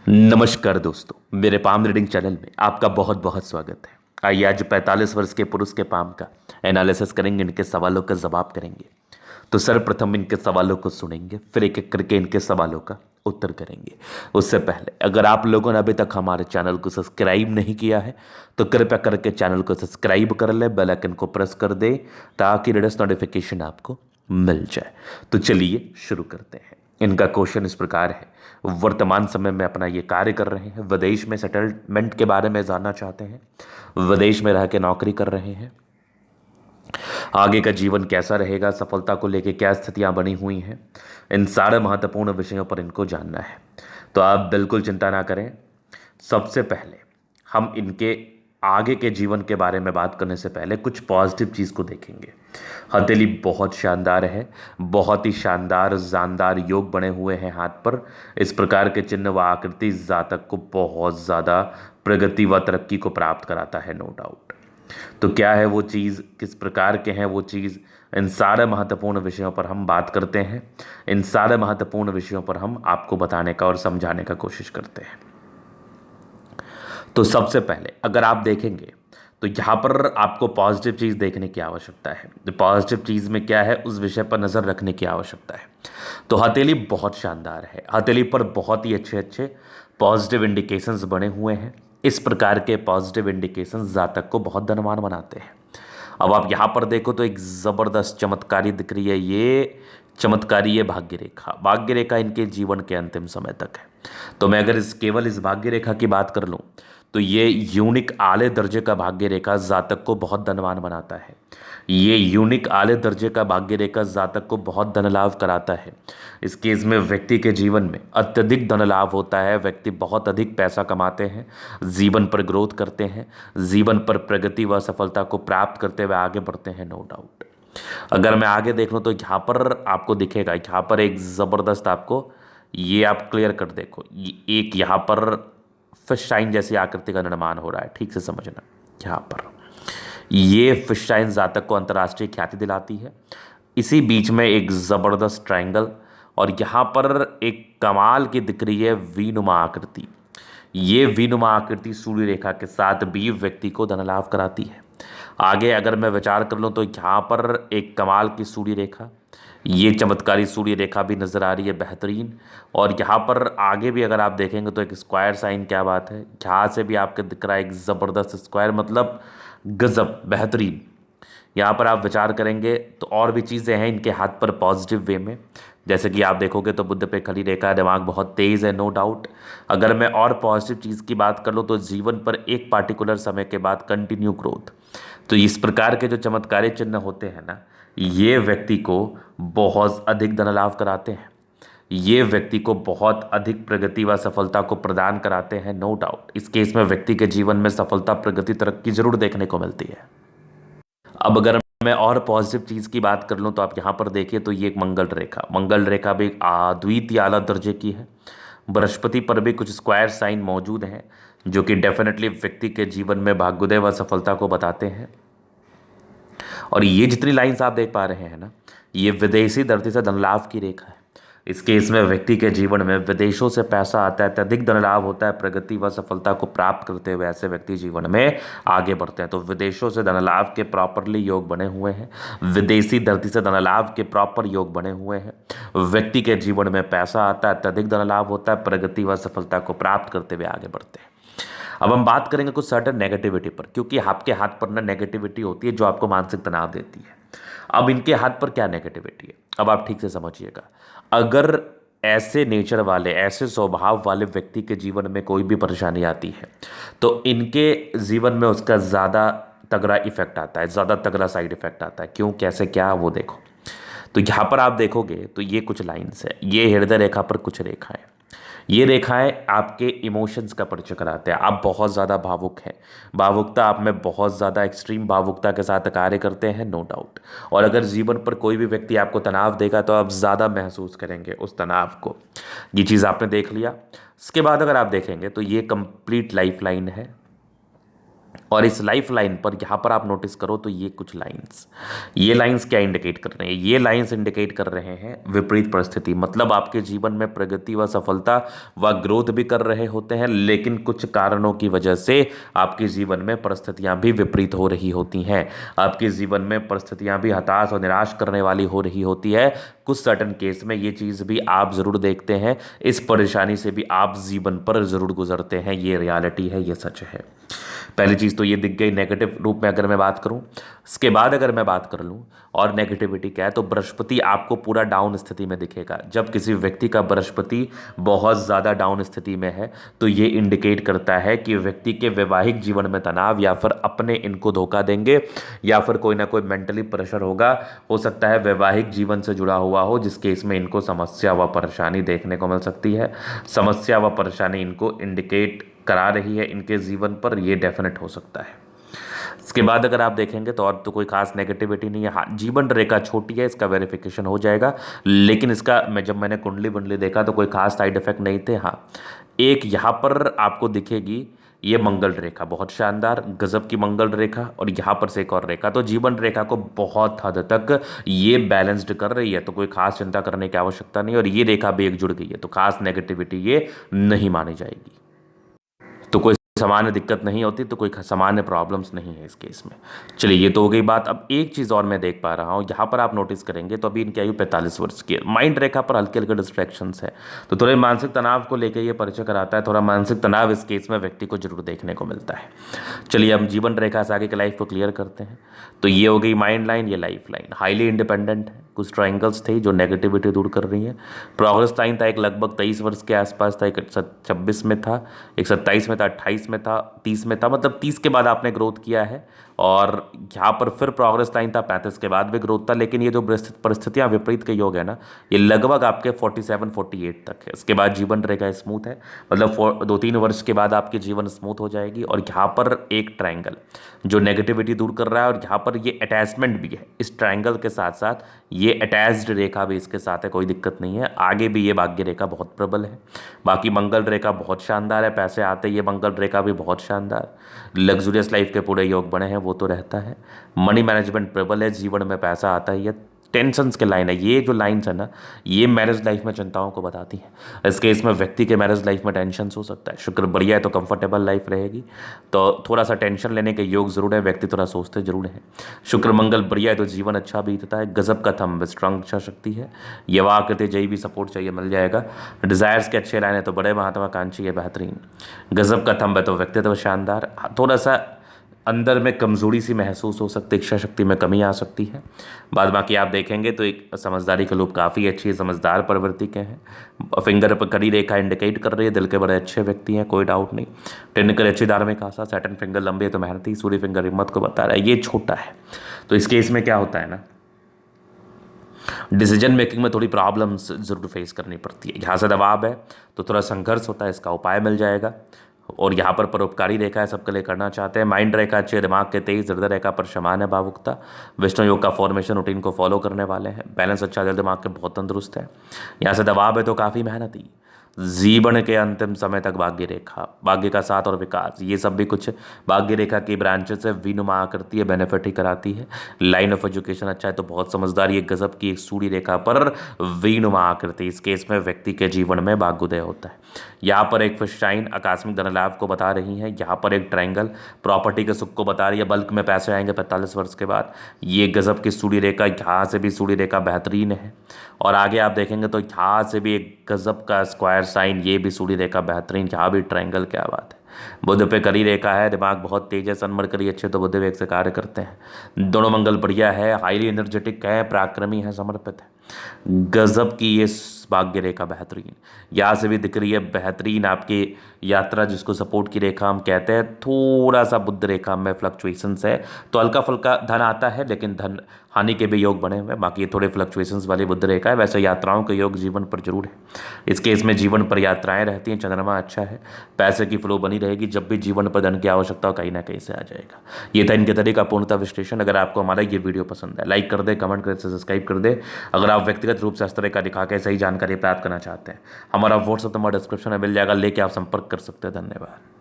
नमस्कार दोस्तों, मेरे पाम रीडिंग चैनल में आपका बहुत बहुत स्वागत है। आइए आज 45 वर्ष के पुरुष के पाम का एनालिसिस करेंगे, इनके सवालों का जवाब करेंगे। तो सर्वप्रथम इनके सवालों को सुनेंगे, फिर एक एक करके इनके सवालों का उत्तर करेंगे। उससे पहले अगर आप लोगों ने अभी तक हमारे चैनल को सब्सक्राइब नहीं किया है तो कृपया करके चैनल को सब्सक्राइब कर ले, बेल आइकन को प्रेस कर दे ताकि लेटेस्ट नोटिफिकेशन आपको मिल जाए। तो चलिए शुरू करते हैं। इनका क्वेश्चन इस प्रकार है, वर्तमान समय में अपना ये कार्य कर रहे हैं, विदेश में सेटलमेंट के बारे में जानना चाहते हैं, विदेश में रह के नौकरी कर रहे हैं, आगे का जीवन कैसा रहेगा, सफलता को लेके क्या स्थितियां बनी हुई हैं, इन सारे महत्वपूर्ण विषयों पर इनको जानना है। तो आप बिल्कुल चिंता ना करें। सबसे पहले हम इनके आगे के जीवन के बारे में बात करने से पहले कुछ पॉजिटिव चीज़ को देखेंगे। हथेली बहुत शानदार है, बहुत ही शानदार जानदार योग बने हुए हैं हाथ पर। इस प्रकार के चिन्ह व आकृति जातक को बहुत ज़्यादा प्रगति व तरक्की को प्राप्त कराता है, नो डाउट। तो क्या है वो चीज़, किस प्रकार के हैं वो चीज़, इन सारे महत्वपूर्ण विषयों पर हम बात करते हैं। इन सारे महत्वपूर्ण विषयों पर हम आपको बताने का और समझाने का कोशिश करते हैं। तो सबसे पहले अगर आप देखेंगे तो यहाँ पर आपको पॉजिटिव चीज़ देखने की आवश्यकता है। तो पॉजिटिव चीज़ में क्या है, उस विषय पर नज़र रखने की आवश्यकता है। तो हथेली बहुत शानदार है, हथेली पर बहुत ही अच्छे अच्छे पॉजिटिव इंडिकेशंस बने हुए हैं। इस प्रकार के पॉजिटिव इंडिकेशंस जातक को बहुत धनवान बनाते हैं। अब आप यहाँ पर देखो तो एक ज़बरदस्त चमत्कारी दिख रही है, ये चमत्कारी ये भाग्य रेखा। भाग्य रेखा इनके जीवन के अंतिम समय तक है। तो मैं अगर केवल इस भाग्य रेखा की बात कर लूँ तो ये यूनिक आले दर्जे का भाग्य रेखा जातक को बहुत धनवान बनाता है। ये यूनिक आले दर्जे का भाग्य रेखा जातक को बहुत धन लाभ कराता है। इस केस में व्यक्ति के जीवन में अत्यधिक धन लाभ होता है, व्यक्ति बहुत अधिक पैसा कमाते हैं, जीवन पर ग्रोथ करते हैं, जीवन पर प्रगति व सफलता को प्राप्त करते हुए आगे बढ़ते हैं, नो डाउट। अगर मैं आगे देख लूँ तो यहाँ पर आपको दिखेगा, यहाँ पर एक ज़बरदस्त आपको ये आप क्लियर कर देखो, एक यहाँ पर फिश टाइन जैसी आकृति का निर्माण हो रहा है। ठीक से समझना, यहाँ पर ये फिश टाइन जातक को अंतर्राष्ट्रीय ख्याति दिलाती है। इसी बीच में एक ज़बरदस्त ट्रायंगल और यहाँ पर एक कमाल की दिख रही है वी-नुमा आकृति। ये वी-नुमा आकृति सूर्य रेखा के साथ भी व्यक्ति को धन लाभ कराती है। आगे अगर मैं विचार कर लूँ तो यहाँ पर एक कमाल की सूर्य रेखा, ये चमत्कारी सूर्य रेखा भी नज़र आ रही है, बेहतरीन। और यहाँ पर आगे भी अगर आप देखेंगे तो एक स्क्वायर साइन, क्या बात है, यहाँ से भी आपके दिख रहा है एक ज़बरदस्त स्क्वायर, मतलब गजब, बेहतरीन। यहाँ पर आप विचार करेंगे तो और भी चीज़ें हैं इनके हाथ पर पॉजिटिव वे में, जैसे कि आप देखोगे तो बुद्ध पे खड़ी रेखा, दिमाग बहुत तेज़ है, नो डाउट। अगर मैं और पॉजिटिव चीज़ की बात कर लूँ तो जीवन पर एक पार्टिकुलर समय के बाद कंटिन्यू ग्रोथ। तो इस प्रकार के जो चमत्कारी चिन्ह होते हैं ना, ये व्यक्ति को बहुत अधिक धन लाभ कराते हैं, ये व्यक्ति को बहुत अधिक प्रगति व सफलता को प्रदान कराते हैं, नो डाउट। इस केस में व्यक्ति के जीवन में सफलता, प्रगति, तरक्की जरूर देखने को मिलती है। अब अगर मैं और पॉजिटिव चीज़ की बात कर लूँ तो आप यहाँ पर देखिए तो ये एक मंगल रेखा भी अद्वितीय आला दर्जे की है। बृहस्पति पर भी कुछ स्क्वायर साइन मौजूद हैं जो कि डेफिनेटली व्यक्ति के जीवन में भाग्योदय व सफलता को बताते हैं। और ये जितनी लाइंस आप देख पा रहे हैं ना, ये विदेशी धरती से धन लाभ की रेखा है। इस केस में व्यक्ति के जीवन में विदेशों से पैसा आता है, अत्यधिक धन लाभ होता है, प्रगति व सफलता को प्राप्त करते हुए ऐसे व्यक्ति जीवन में आगे बढ़ते हैं। तो विदेशों से धन लाभ के प्रॉपरली योग बने हुए हैं, विदेशी धरती से धन लाभ के प्रॉपर योग बने हुए हैं। व्यक्ति के जीवन में पैसा आता है, अत्यधिक धन लाभ होता है, प्रगति व सफलता को प्राप्त करते हुए आगे बढ़ते हैं। अब हम बात करेंगे कुछ सर्टन नेगेटिविटी पर, क्योंकि आपके हाथ पर ना नेगेटिविटी होती है जो आपको मानसिक तनाव देती है। अब इनके हाथ पर क्या नेगेटिविटी है, अब आप ठीक से समझिएगा। अगर ऐसे नेचर वाले, ऐसे स्वभाव वाले व्यक्ति के जीवन में कोई भी परेशानी आती है तो इनके जीवन में उसका ज़्यादा तगड़ा इफेक्ट आता है, ज़्यादा तगड़ा साइड इफेक्ट आता है। क्यों, कैसे, क्या, वो देखो। तो यहाँ पर आप देखोगे तो ये कुछ लाइन्स है, ये हृदय रेखा पर कुछ रेखाएं, ये रेखाएं आपके इमोशंस का परिचय कराते हैं। आप बहुत ज़्यादा भावुक हैं, भावुकता आप में बहुत ज़्यादा एक्सट्रीम भावुकता के साथ कार्य करते हैं, नो डाउट। और अगर जीवन पर कोई भी व्यक्ति आपको तनाव देगा तो आप ज़्यादा महसूस करेंगे उस तनाव को। ये चीज़ आपने देख लिया। इसके बाद अगर आप देखेंगे तो ये कंप्लीट लाइफ लाइन है, और इस लाइफ लाइन पर यहाँ पर आप नोटिस करो तो ये लाइंस क्या इंडिकेट कर रहे हैं? ये लाइंस इंडिकेट कर रहे हैं विपरीत परिस्थिति, मतलब आपके जीवन में प्रगति व सफलता व ग्रोथ भी कर रहे होते हैं, लेकिन कुछ कारणों की वजह से आपके जीवन में परिस्थितियां भी विपरीत हो रही होती हैं। आपके जीवन में परिस्थितियां भी हताश और निराश करने वाली हो रही होती है। कुछ सर्टन केस में ये चीज़ भी आप ज़रूर देखते हैं, इस परेशानी से भी आप जीवन पर ज़रूर गुजरते हैं। ये रियलिटी है, ये सच है। पहली चीज़ तो ये दिख गई नेगेटिव रूप में अगर मैं बात करूं। इसके बाद अगर मैं बात कर लूं और नेगेटिविटी क्या है, तो बृहस्पति आपको पूरा डाउन स्थिति में दिखेगा। जब किसी व्यक्ति का बृहस्पति बहुत ज़्यादा डाउन स्थिति में है तो ये इंडिकेट करता है कि व्यक्ति के वैवाहिक जीवन में तनाव, या फिर अपने इनको धोखा देंगे, या फिर कोई ना कोई मेंटली प्रेशर होगा। हो सकता है वैवाहिक जीवन से जुड़ा हुआ हो, जिस केस में इनको समस्या व परेशानी देखने को मिल सकती है। समस्या व परेशानी इनको इंडिकेट करा रही है इनके जीवन पर, यह डेफिनेट हो सकता है। इसके बाद अगर आप देखेंगे तो और तो कोई खास नेगेटिविटी नहीं है। हाँ, जीवन रेखा छोटी है, इसका वेरिफिकेशन हो जाएगा, लेकिन इसका जब मैंने कुंडली वंडली देखा तो कोई खास साइड इफेक्ट नहीं थे। हाँ, एक यहाँ पर आपको दिखेगी ये मंगल रेखा, बहुत शानदार गजब की मंगल रेखा, और यहाँ पर से एक और रेखा, तो जीवन रेखा को बहुत हद तक ये बैलेंस्ड कर रही है, तो कोई खास चिंता करने की आवश्यकता नहीं। और ये रेखा भी एक जुड़ गई है, तो खास नेगेटिविटी ये नहीं मानी जाएगी। तो कोई सामान्य दिक्कत नहीं होती, तो कोई सामान्य प्रॉब्लम्स नहीं है इस केस में। चलिए, ये तो हो गई बात। अब एक चीज़ और मैं देख पा रहा हूँ, यहाँ पर आप नोटिस करेंगे तो अभी इनकी आयु 45 वर्ष की है। माइंड रेखा पर हल्के हल्के डिस्ट्रैक्शंस है, तो थोड़े मानसिक तनाव को लेकर ये परिचय कराता है। थोड़ा मानसिक तनाव इस केस में व्यक्ति को जरूर देखने को मिलता है। चलिए, हम जीवन रेखा से आगे की लाइफ को क्लियर करते हैं। तो ये हो गई माइंड लाइन, ये लाइफ लाइन। हाईली इंडिपेंडेंट है, कुछ ट्रायंगल्स थे जो नेगेटिविटी दूर कर रही है। प्रोग्रेस लाइन था, एक लगभग 23 वर्ष के आसपास था, एक 26 में था, एक 27 में था, 28 में था, 30 में था, मतलब 30 के बाद आपने ग्रोथ किया है। और यहाँ पर फिर प्रोग्रेस लाइन था, 35 के बाद भी ग्रोथ था। लेकिन ये जो परिस्थितियाँ विपरीत के योग है ना, ये लगभग आपके 47-48 तक है। इसके बाद जीवन रेखा स्मूथ है, मतलब 2-3 वर्ष के बाद आपकी जीवन स्मूथ हो जाएगी। और यहाँ पर एक ट्रायंगल जो नेगेटिविटी दूर कर रहा है, और यहाँ पर ये अटैचमेंट भी है इस ट्रायंगल के साथ साथ, ये अटैच्ड रेखा भी इसके साथ है, कोई दिक्कत नहीं है। आगे भी ये भाग्य रेखा बहुत प्रबल है। बाकी मंगल रेखा बहुत शानदार है, पैसे आते, ये मंगल रेखा भी बहुत शानदार। लग्जूरियस लाइफ के पूरे योग बने हैं, वो तो रहता है। मनी मैनेजमेंट प्रबल है, जीवन में पैसा आता ही है। टेंशन्स के लाइन है, ये जो लाइन्स है ना, ये मैरिज लाइफ में चिंताओं को बताती हैं। इस केस में व्यक्ति के मैरिज लाइफ में टेंशन हो सकता है। शुक्र बढ़िया है तो कंफर्टेबल लाइफ रहेगी, तो थोड़ा सा टेंशन लेने के योग जरूर है, व्यक्ति थोड़ा सोचते जरूर है। शुक्र मंगल बढ़िया है तो जीवन अच्छा बीतता है। गजब का थंब, स्ट्रांग इच्छा शक्ति है। यवा आकृति जय भी सपोर्ट चाहिए मिल जाएगा। डिजायर्स के अच्छे लाइन है तो बड़े महत्वाकांक्षी है, बेहतरीन। गजब का थंब है तो व्यक्तित्व शानदार। थोड़ा सा अंदर में कमजोरी सी महसूस हो सकती है, इच्छा शक्ति में कमी आ सकती है। बाद बाकी आप देखेंगे तो एक समझदारी का लोग काफ़ी अच्छी है, समझदार प्रवृत्ति के हैं। फिंगर पर कड़ी रेखा इंडिकेट कर रही है, दिल के बड़े अच्छे व्यक्ति हैं, कोई डाउट नहीं। टेक्निकल अच्छी धार्मिक आशा, सैटर्न फिंगर लंबी है तो मेहनती। सूर्य फिंगर हिम्मत को बता रहा है, ये छोटा है। तो इस केस में क्या होता है ना, डिसीजन मेकिंग में थोड़ी प्रॉब्लम्स जरूर फेस करनी पड़ती है। यहाँ से दबाव है तो थोड़ा संघर्ष होता है, इसका उपाय मिल जाएगा। और यहाँ पर परोपकारी रेखा है, सबके लिए करना चाहते हैं। माइंड रेखा अच्छे, दिमाग के तेज, हृदय रेखा पर समान है भावुकता। विष्णु योग का फॉर्मेशन रूटीन को फॉलो करने वाले हैं। बैलेंस अच्छा, दिल दिमाग के बहुत तंदुरुस्त है। यहाँ से दबाव है तो काफ़ी मेहनती। जीवन के अंतिम समय तक भाग्य रेखा, भाग्य का साथ और विकास, ये सब भी कुछ भाग्य रेखा की ब्रांचेस है, विनुमा करती है, बेनिफिट ही कराती है। लाइन ऑफ एजुकेशन अच्छा है तो बहुत समझदार। ये गजब की एक सूर्य रेखा पर विनुमा आकृति, इस केस में व्यक्ति के जीवन में भाग्योदय होता है। यहाँ पर एक फिश शाइन आकस्मिक धन लाभ को बता रही है। यहाँ पर एक ट्रायंगल प्रॉपर्टी के सुख को बता रही है, बल्क में पैसे आएंगे 45 वर्ष के बाद। ये गजब की सूर्य रेखा, यहाँ से भी सूर्य रेखा बेहतरीन है। और आगे आप देखेंगे तो यहाँ से भी एक गजब का स्क्वायर साइन, ये भी सूर्य रेखा बेहतरीन। यहाँ भी ट्रायंगल, क्या बात है। बुध पे करी रेखा है, दिमाग बहुत तेज है, सनमर करी अच्छे तो बुध वेग से कार्य करते हैं। दोनों मंगल बढ़िया है, हाईली एनर्जेटिक है, पराक्रमी है, समर्पित है। गजब की ये भाग्य रेखा बेहतरीन, यहाँ से भी दिख रही है बेहतरीन आपकी यात्रा, जिसको सपोर्ट की रेखा हम कहते हैं। थोड़ा सा बुध रेखा में फ्लक्चुएशंस है तो हल्का फुल्का धन आता है, लेकिन धन हानि के भी योग बने हुए हैं। बाकी ये थोड़े फ्लक्चुएशंस वाली बुध रेखा है। वैसे यात्राओं के योग जीवन पर जरूर है। इस केस में जीवन पर यात्राएं रहती हैं, चंद्रमा अच्छा है, पैसे की फ्लो बनी रहेगी। जब भी जीवन पर धन की आवश्यकता हो कहीं ना कहीं से आ जाएगा। ये था इनके तरीका पूर्णतः विश्लेषण। अगर आपको हमारा ये वीडियो पसंद है, लाइक कर दे, कमेंट कर, सब्सक्राइब कर दे। अगर आप व्यक्तिगत रूप से इस तरह का दिखा के सही जानकारी प्राप्त करना चाहते हैं, हमारा व्हाट्सएप नंबर डिस्क्रिप्शन में मिल जाएगा, लेके आप संपर्क कर सकते हैं। धन्यवाद।